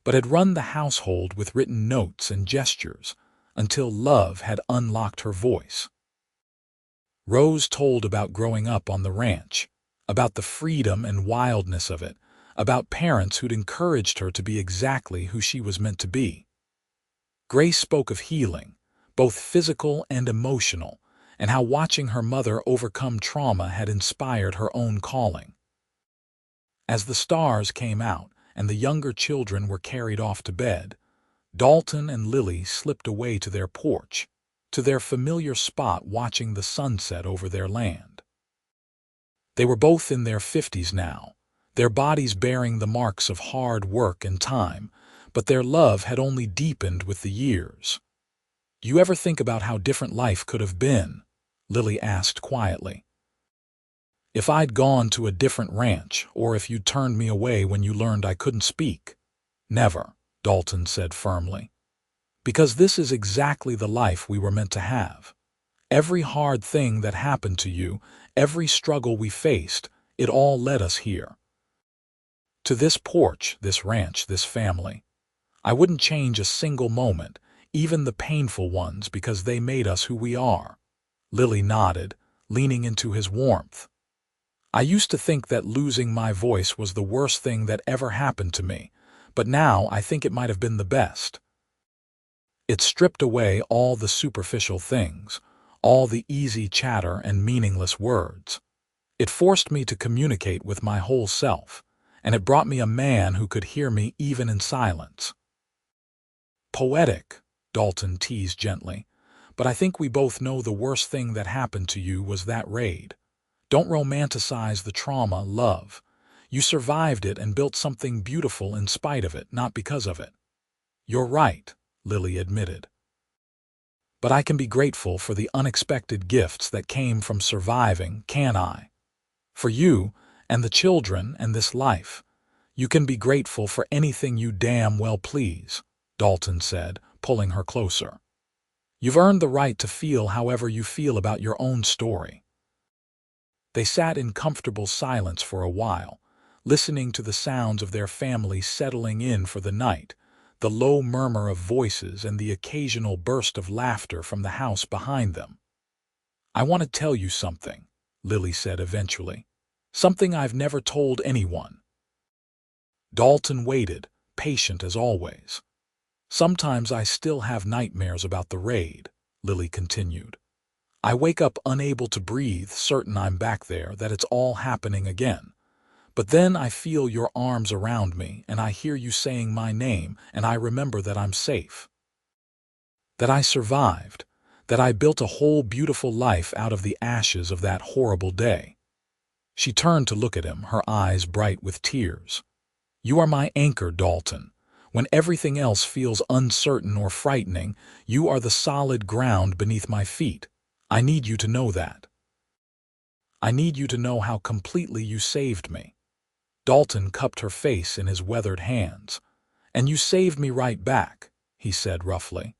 but had run the household with written notes and gestures until love had unlocked her voice. Rose told about growing up on the ranch, about the freedom and wildness of it, about parents who'd encouraged her to be exactly who she was meant to be. Grace spoke of healing, both physical and emotional, and how watching her mother overcome trauma had inspired her own calling. As the stars came out and the younger children were carried off to bed, Dalton and Lily slipped away to their porch, to their familiar spot watching the sunset over their land. They were both in their 50s now, their bodies bearing the marks of hard work and time, but their love had only deepened with the years. "Do you ever think about how different life could have been?" Lily asked quietly. "If I'd gone to a different ranch, or if you'd turned me away when you learned I couldn't speak?" "Never," Dalton said firmly. "Because this is exactly the life we were meant to have. Every hard thing that happened to you, every struggle we faced, it all led us here. To this porch, this ranch, this family. I wouldn't change a single moment, even the painful ones, because they made us who we are." Lily nodded, leaning into his warmth. "I used to think that losing my voice was the worst thing that ever happened to me, but now I think it might have been the best. It stripped away all the superficial things, all the easy chatter and meaningless words. It forced me to communicate with my whole self, and it brought me a man who could hear me even in silence." "Poetic," Dalton teased gently, "but I think we both know the worst thing that happened to you was that raid. Don't romanticize the trauma, love. You survived it and built something beautiful in spite of it, not because of it." "You're right," Lily admitted. "But I can be grateful for the unexpected gifts that came from surviving, can't I? For you, and the children, and this life. You can be grateful for anything you damn well please," Dalton said, pulling her closer. "You've earned the right to feel however you feel about your own story." They sat in comfortable silence for a while, listening to the sounds of their family settling in for the night, the low murmur of voices and the occasional burst of laughter from the house behind them. "I want to tell you something," Lily said eventually. "Something I've never told anyone." Dalton waited, patient as always. "Sometimes I still have nightmares about the raid," Lily continued. "I wake up unable to breathe, certain I'm back there, that it's all happening again. But then I feel your arms around me, and I hear you saying my name, and I remember that I'm safe. That I survived, that I built a whole beautiful life out of the ashes of that horrible day." She turned to look at him, her eyes bright with tears. "You are my anchor, Dalton. When everything else feels uncertain or frightening, you are the solid ground beneath my feet. I need you to know that. I need you to know how completely you saved me." Dalton cupped her face in his weathered hands. "And you saved me right back," he said roughly.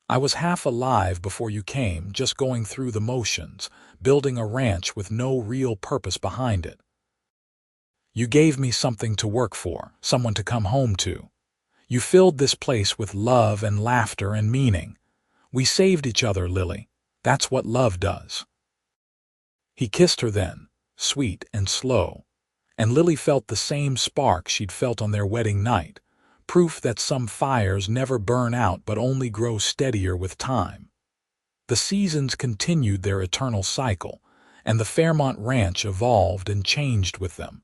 "I was half alive before you came, just going through the motions, building a ranch with no real purpose behind it. You gave me something to work for, someone to come home to. You filled this place with love and laughter and meaning. We saved each other, Lily. That's what love does." He kissed her then, sweet and slow, and Lily felt the same spark she'd felt on their wedding night, proof that some fires never burn out but only grow steadier with time. The seasons continued their eternal cycle, and the Fairmont Ranch evolved and changed with them.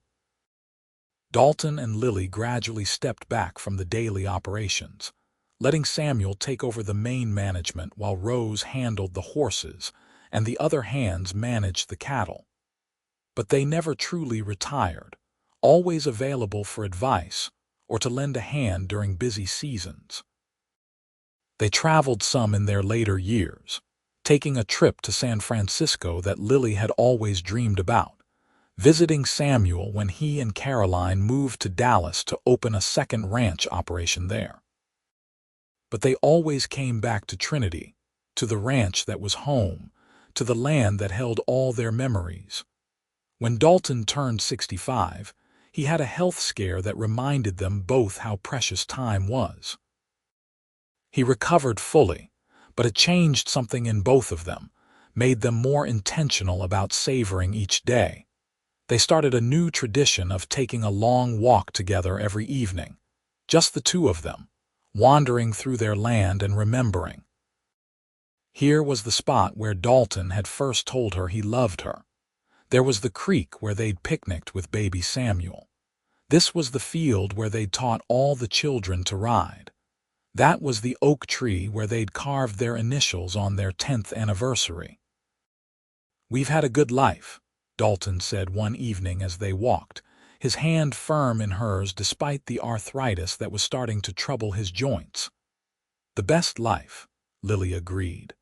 Dalton and Lily gradually stepped back from the daily operations, letting Samuel take over the main management while Rose handled the horses and the other hands managed the cattle. But they never truly retired, always available for advice or to lend a hand during busy seasons. They traveled some in their later years, taking a trip to San Francisco that Lily had always dreamed about, visiting Samuel when he and Caroline moved to Dallas to open a second ranch operation there. But they always came back to Trinity, to the ranch that was home, to the land that held all their memories. When Dalton turned 65, he had a health scare that reminded them both how precious time was. He recovered fully, but it changed something in both of them, made them more intentional about savoring each day. They started a new tradition of taking a long walk together every evening, just the two of them, wandering through their land and remembering. Here was the spot where Dalton had first told her he loved her. There was the creek where they'd picnicked with baby Samuel. This was the field where they'd taught all the children to ride. That was the oak tree where they'd carved their initials on their 10th anniversary. "We've had a good life," Dalton said one evening as they walked, his hand firm in hers despite the arthritis that was starting to trouble his joints. "The best life," Lily agreed.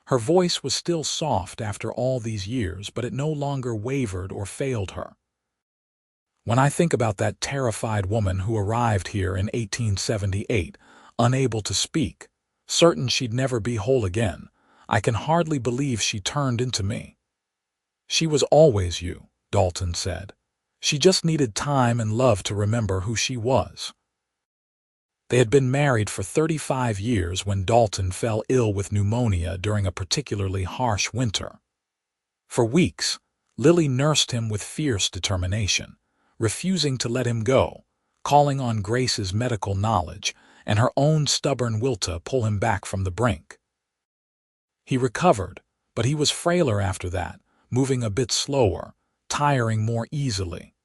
Her voice was still soft after all these years, but it no longer wavered or failed her. "When I think about that terrified woman who arrived here in 1878, unable to speak, certain she'd never be whole again, I can hardly believe she turned into me." "She was always you," Dalton said. "She just needed time and love to remember who she was." They had been married for 35 years when Dalton fell ill with pneumonia during a particularly harsh winter. For weeks, Lily nursed him with fierce determination, refusing to let him go, calling on Grace's medical knowledge and her own stubborn will to pull him back from the brink. He recovered, but he was frailer after that, moving a bit slower, tiring more easily.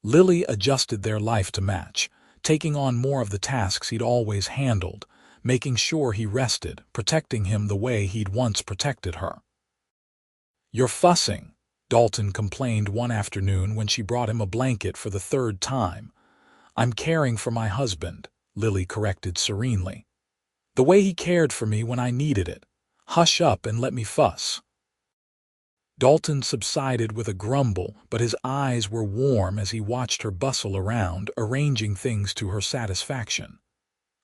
Lily adjusted their life to match, taking on more of the tasks he'd always handled, making sure he rested, protecting him the way he'd once protected her. "You're fussing," Dalton complained one afternoon when she brought him a blanket for the third time. "I'm caring for my husband," Lily corrected serenely. "The way he cared for me when I needed it. Hush up and let me fuss." Dalton subsided with a grumble, but his eyes were warm as he watched her bustle around, arranging things to her satisfaction.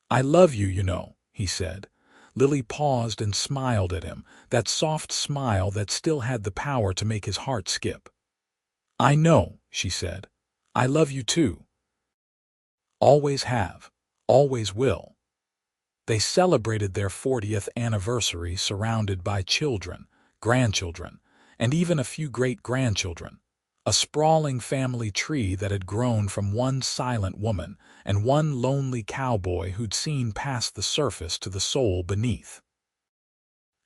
"I love you, you know," he said. Lily paused and smiled at him, that soft smile that still had the power to make his heart skip. "I know," she said. "I love you too. Always have, always will." They celebrated their 40th anniversary surrounded by children, grandchildren, and even a few great-grandchildren, a sprawling family tree that had grown from one silent woman and one lonely cowboy who'd seen past the surface to the soul beneath.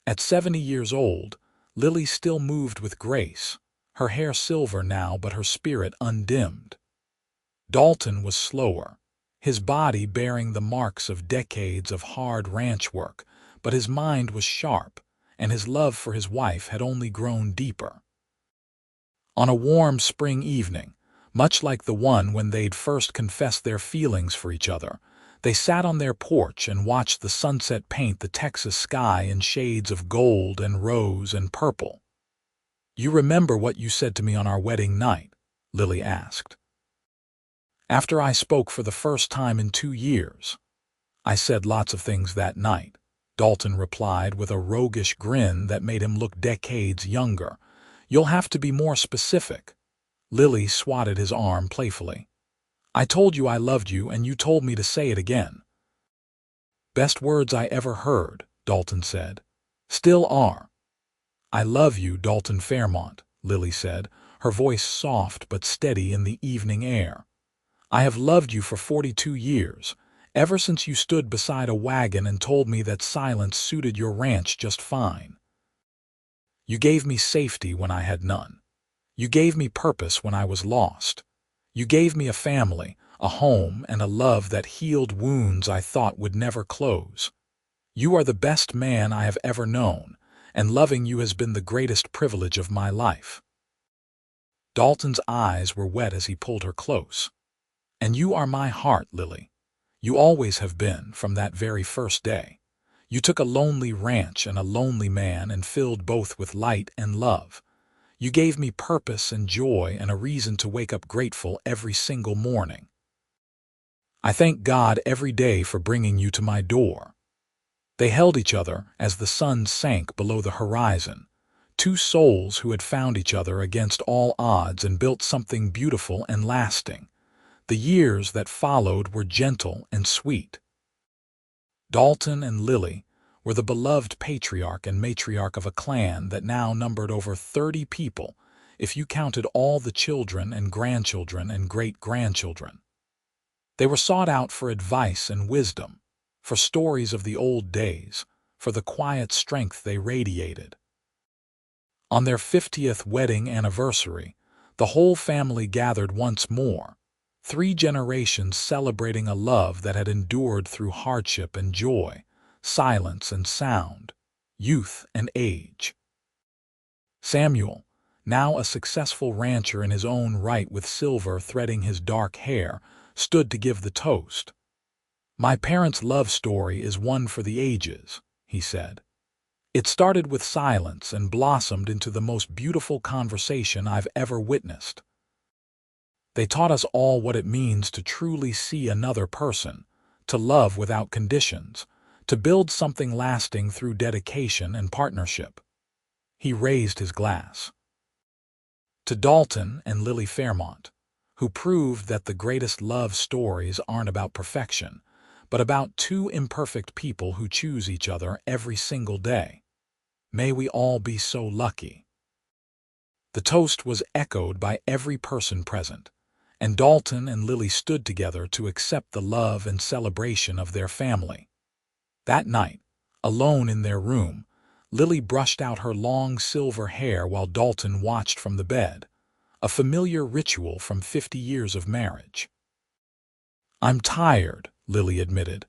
At 70 years old, Lily still moved with grace, her hair silver now but her spirit undimmed. Dalton was slower, his body bearing the marks of decades of hard ranch work, but his mind was sharp, and his love for his wife had only grown deeper. On a warm spring evening, much like the one when they'd first confessed their feelings for each other, they sat on their porch and watched the sunset paint the Texas sky in shades of gold and rose and purple. "You remember what you said to me on our wedding night?" Lily asked. "After I spoke for the first time in 2 years. I said lots of things that night," Dalton replied with a roguish grin that made him look decades younger. "You'll have to be more specific." Lily swatted his arm playfully. "I told you I loved you and you told me to say it again." "Best words I ever heard," Dalton said. "Still are." "I love you, Dalton Fairmont," Lily said, her voice soft but steady in the evening air. "I have loved you for 42 years, ever since you stood beside a wagon and told me that silence suited your ranch just fine. You gave me safety when I had none. You gave me purpose when I was lost. You gave me a family, a home, and a love that healed wounds I thought would never close. You are the best man I have ever known, and loving you has been the greatest privilege of my life." Dalton's eyes were wet as he pulled her close. "And you are my heart, Lily. You always have been, from that very first day. You took a lonely ranch and a lonely man and filled both with light and love. You gave me purpose and joy and a reason to wake up grateful every single morning. I thank God every day for bringing you to my door." They held each other as the sun sank below the horizon, two souls who had found each other against all odds and built something beautiful and lasting. The years that followed were gentle and sweet. Dalton and Lily were the beloved patriarch and matriarch of a clan that now numbered over 30 people, if you counted all the children and grandchildren and great-grandchildren. They were sought out for advice and wisdom, for stories of the old days, for the quiet strength they radiated. On their 50th wedding anniversary, the whole family gathered once more, 3 generations celebrating a love that had endured through hardship and joy, silence and sound, youth and age. Samuel, now a successful rancher in his own right with silver threading his dark hair, stood to give the toast. "My parents' love story is one for the ages," he said. "It started with silence and blossomed into the most beautiful conversation I've ever witnessed. They taught us all what it means to truly see another person, to love without conditions, to build something lasting through dedication and partnership." He raised his glass. "To Dalton and Lily Fairmont, who proved that the greatest love stories aren't about perfection, but about 2 imperfect people who choose each other every single day. May we all be so lucky." The toast was echoed by every person present, and Dalton and Lily stood together to accept the love and celebration of their family. That night, alone in their room, Lily brushed out her long silver hair while Dalton watched from the bed, a familiar ritual from 50 years of marriage. "I'm tired," Lily admitted,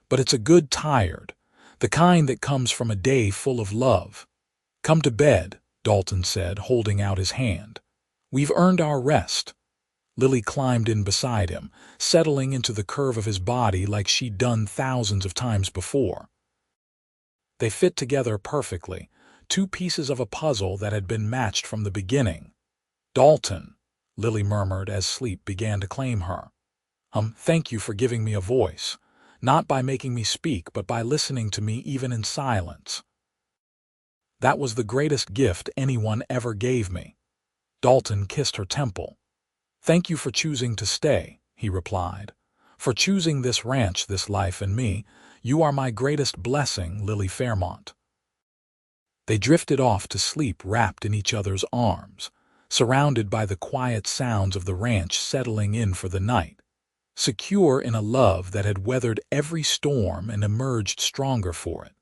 "but it's a good tired, the kind that comes from a day full of love." "Come to bed," Dalton said, holding out his hand. "We've earned our rest." Lily climbed in beside him, settling into the curve of his body like she'd done thousands of times before. They fit together perfectly, 2 pieces of a puzzle that had been matched from the beginning. "Dalton," Lily murmured as sleep began to claim her. Thank you for giving me a voice, not by making me speak, but by listening to me even in silence. That was the greatest gift anyone ever gave me." Dalton kissed her temple. "Thank you for choosing to stay," he replied. "For choosing this ranch, this life, and me. You are my greatest blessing, Lily Fairmont." They drifted off to sleep wrapped in each other's arms, surrounded by the quiet sounds of the ranch settling in for the night, secure in a love that had weathered every storm and emerged stronger for it.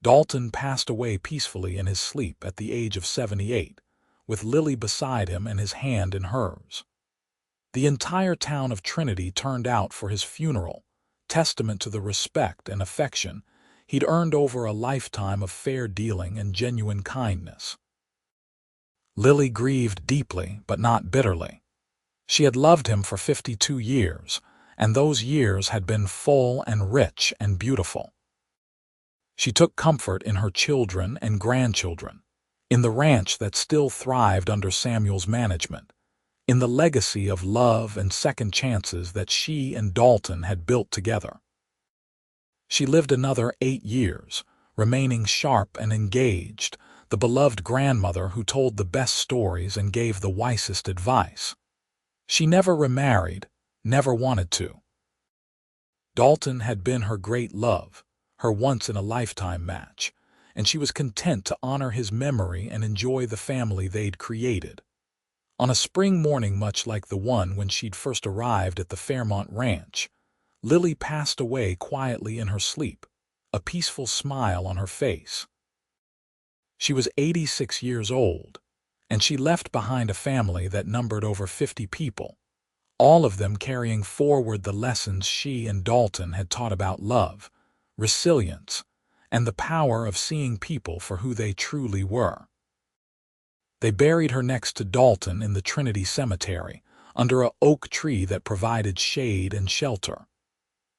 Dalton passed away peacefully in his sleep at the age of 78, with Lily beside him and his hand in hers. The entire town of Trinity turned out for his funeral, testament to the respect and affection he'd earned over a lifetime of fair dealing and genuine kindness. Lily grieved deeply, but not bitterly. She had loved him for 52 years, and those years had been full and rich and beautiful. She took comfort in her children and grandchildren, in the ranch that still thrived under Samuel's management, in the legacy of love and second chances that she and Dalton had built together. She lived another 8 years, remaining sharp and engaged, the beloved grandmother who told the best stories and gave the wisest advice. She never remarried, never wanted to. Dalton had been her great love, her once-in-a-lifetime match, and she was content to honor his memory and enjoy the family they'd created. On a spring morning much like the one when she'd first arrived at the Fairmont Ranch, Lily passed away quietly in her sleep, a peaceful smile on her face. She was 86 years old, and she left behind a family that numbered over 50 people, all of them carrying forward the lessons she and Dalton had taught about love, resilience, and the power of seeing people for who they truly were. They buried her next to Dalton in the Trinity Cemetery, under an oak tree that provided shade and shelter.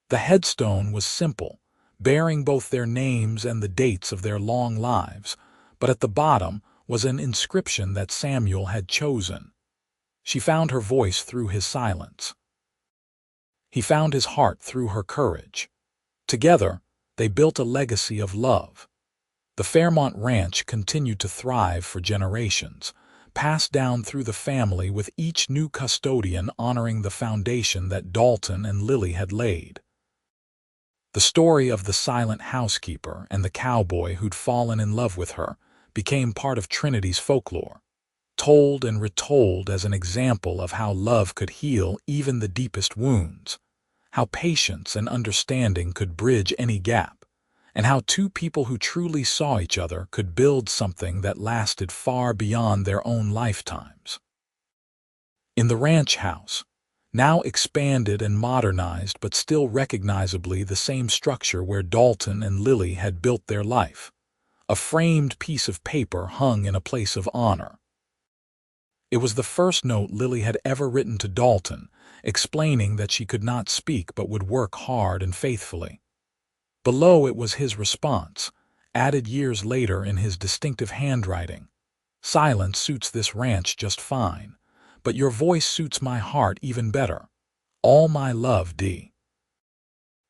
The headstone was simple, bearing both their names and the dates of their long lives, but at the bottom was an inscription that Samuel had chosen. She found her voice through his silence. He found his heart through her courage. Together, they built a legacy of love. The Fairmont Ranch continued to thrive for generations, passed down through the family with each new custodian honoring the foundation that Dalton and Lily had laid. The story of the silent housekeeper and the cowboy who'd fallen in love with her became part of Trinity's folklore, told and retold as an example of how love could heal even the deepest wounds, how patience and understanding could bridge any gap, and how two people who truly saw each other could build something that lasted far beyond their own lifetimes. In the ranch house, now expanded and modernized but still recognizably the same structure where Dalton and Lily had built their life, a framed piece of paper hung in a place of honor. It was the first note Lily had ever written to Dalton, explaining that she could not speak but would work hard and faithfully. Below it was his response, added years later in his distinctive handwriting. "Silence suits this ranch just fine, but your voice suits my heart even better. All my love, D."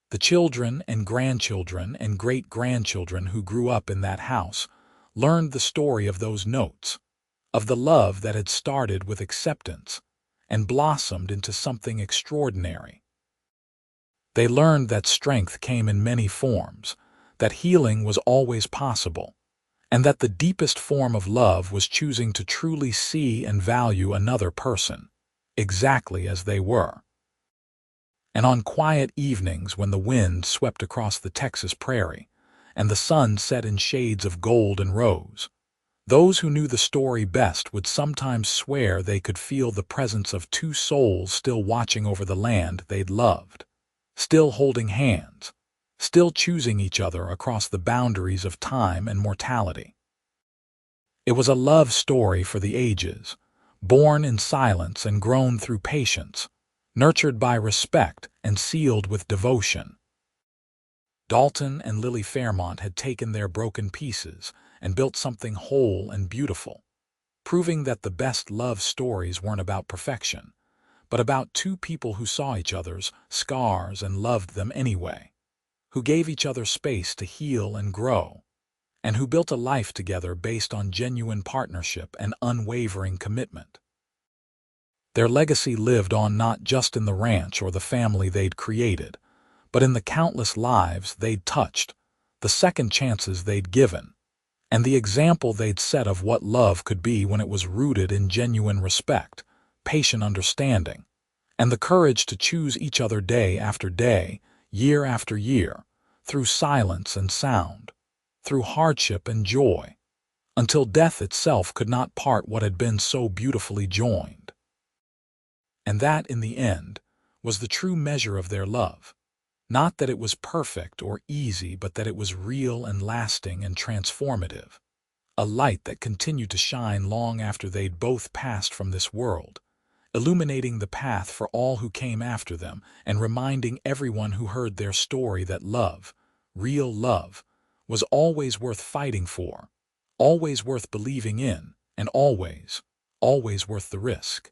The children and grandchildren and great-grandchildren who grew up in that house learned the story of those notes, of the love that had started with acceptance and blossomed into something extraordinary. They learned that strength came in many forms, that healing was always possible, and that the deepest form of love was choosing to truly see and value another person, exactly as they were. And on quiet evenings when the wind swept across the Texas prairie, and the sun set in shades of gold and rose, those who knew the story best would sometimes swear they could feel the presence of two souls still watching over the land they'd loved, still holding hands, still choosing each other across the boundaries of time and mortality. It was a love story for the ages, born in silence and grown through patience, nurtured by respect and sealed with devotion. Dalton and Lily Fairmont had taken their broken pieces and built something whole and beautiful, proving that the best love stories weren't about perfection, but about two people who saw each other's scars and loved them anyway, who gave each other space to heal and grow, and who built a life together based on genuine partnership and unwavering commitment. Their legacy lived on not just in the ranch or the family they'd created, but in the countless lives they'd touched, the second chances they'd given, and the example they'd set of what love could be when it was rooted in genuine respect, patient understanding, and the courage to choose each other day after day, year after year, through silence and sound, through hardship and joy, until death itself could not part what had been so beautifully joined. And that, in the end, was the true measure of their love. Not that it was perfect or easy, but that it was real and lasting and transformative. A light that continued to shine long after they'd both passed from this world, illuminating the path for all who came after them and reminding everyone who heard their story that love, real love, was always worth fighting for, always worth believing in, and always, always worth the risk.